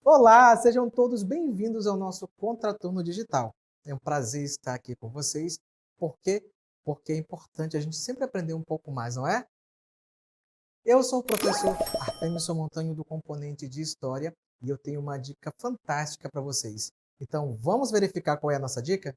Olá, sejam todos bem-vindos ao nosso Contraturno Digital. É um prazer estar aqui com vocês. Por quê? Porque é importante a gente sempre aprender um pouco mais, não é? Eu sou o professor Artemison Montanho do componente de História e eu tenho uma dica fantástica para vocês. Então, vamos verificar qual é a nossa dica?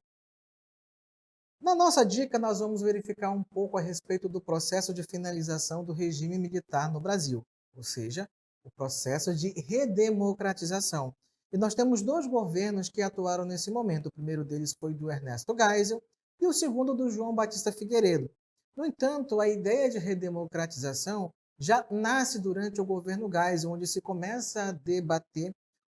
Na nossa dica, nós vamos verificar um pouco a respeito do processo de finalização do regime militar no Brasil, ou seja, o processo de redemocratização. E nós temos dois governos que atuaram nesse momento. O primeiro deles foi do Ernesto Geisel e o segundo do João Batista Figueiredo. No entanto, a ideia de redemocratização já nasce durante o governo Geisel, onde se começa a debater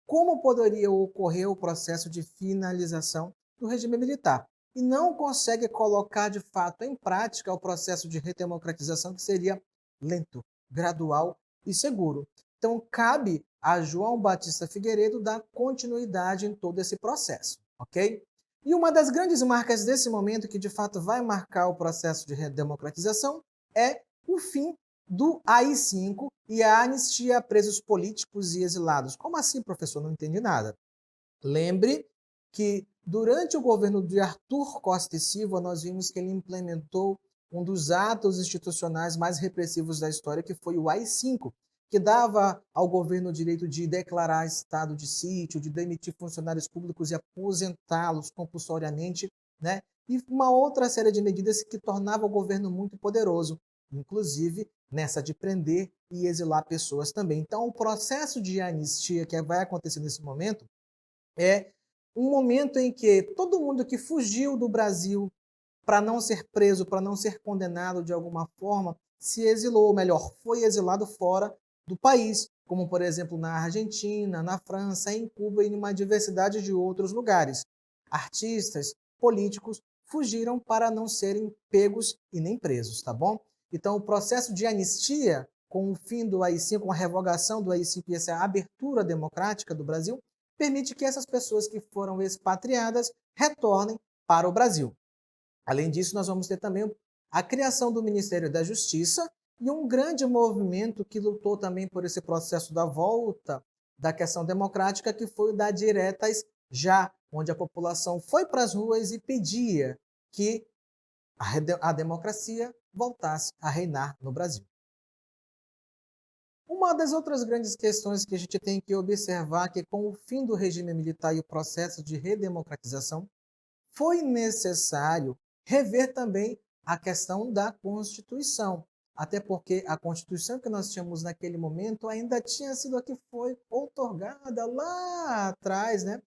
como poderia ocorrer o processo de finalização do regime militar e não consegue colocar de fato em prática o processo de redemocratização, que seria lento, gradual e seguro. Então, cabe a João Batista Figueiredo dar continuidade em todo esse processo, ok? E uma das grandes marcas desse momento, que de fato vai marcar o processo de redemocratização, é o fim do AI-5 e a anistia a presos políticos e exilados. Como assim, professor? Não entendi nada. Lembre que durante o governo de Arthur Costa e Silva, nós vimos que ele implementou um dos atos institucionais mais repressivos da história, que foi o AI-5, que dava ao governo o direito de declarar estado de sítio, de demitir funcionários públicos e aposentá-los compulsoriamente, né? E uma outra série de medidas que tornava o governo muito poderoso, inclusive nessa de prender e exilar pessoas também. Então, o processo de anistia que vai acontecer nesse momento é um momento em que todo mundo que fugiu do Brasil para não ser preso, para não ser condenado de alguma forma, se exilou, ou melhor, foi exilado fora do país, como por exemplo na Argentina, na França, em Cuba e em uma diversidade de outros lugares. Artistas, políticos fugiram para não serem pegos e nem presos, tá bom? Então o processo de anistia, com o fim do AI-5, com a revogação do AI-5 e essa abertura democrática do Brasil, permite que essas pessoas que foram expatriadas retornem para o Brasil. Além disso, nós vamos ter também a criação do Ministério da Justiça e um grande movimento que lutou também por esse processo da volta da questão democrática, que foi o da Diretas Já, onde a população foi para as ruas e pedia que a democracia voltasse a reinar no Brasil. Uma das outras grandes questões que a gente tem que observar é que, com o fim do regime militar e o processo de redemocratização, foi necessário rever também a questão da Constituição, até porque a Constituição que nós tínhamos naquele momento ainda tinha sido a que foi outorgada lá atrás, né,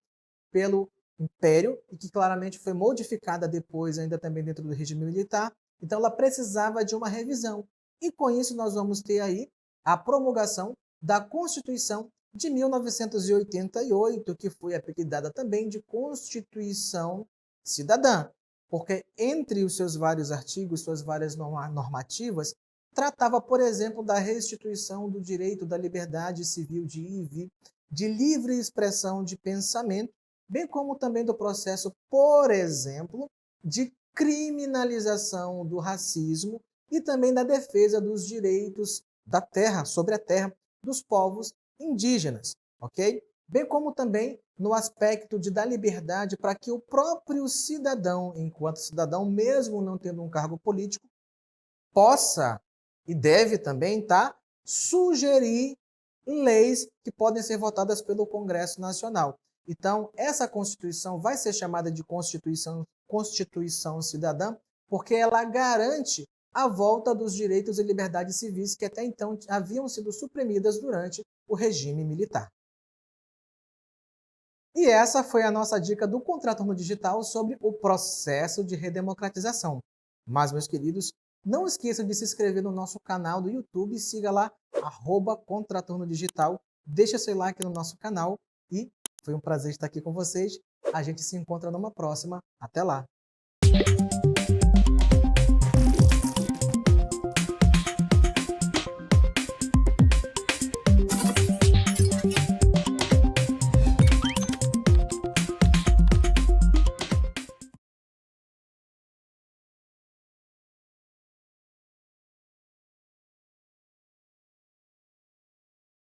pelo Império, e que claramente foi modificada depois, ainda também dentro do regime militar. Então ela precisava de uma revisão. E com isso nós vamos ter aí a promulgação da Constituição de 1988, que foi apelidada também de Constituição Cidadã, porque entre os seus vários artigos, suas várias normativas, tratava, por exemplo, da restituição do direito da liberdade civil de ir e vir, de livre expressão de pensamento, bem como também do processo, por exemplo, de criminalização do racismo e também da defesa dos direitos da terra, sobre a terra, dos povos indígenas, ok? Bem como também no aspecto de dar liberdade para que o próprio cidadão, enquanto cidadão, mesmo não tendo um cargo político, possa e deve também sugerir leis que podem ser votadas pelo Congresso Nacional. Então, essa Constituição vai ser chamada de Constituição Cidadã, porque ela garante a volta dos direitos e liberdades civis que até então haviam sido suprimidas durante o regime militar. E essa foi a nossa dica do Contraturno Digital sobre o processo de redemocratização. Mas, meus queridos, não esqueçam de se inscrever no nosso canal do YouTube, siga lá, @Contraturno Digital, deixa seu like no nosso canal e foi um prazer estar aqui com vocês. A gente se encontra numa próxima. Até lá!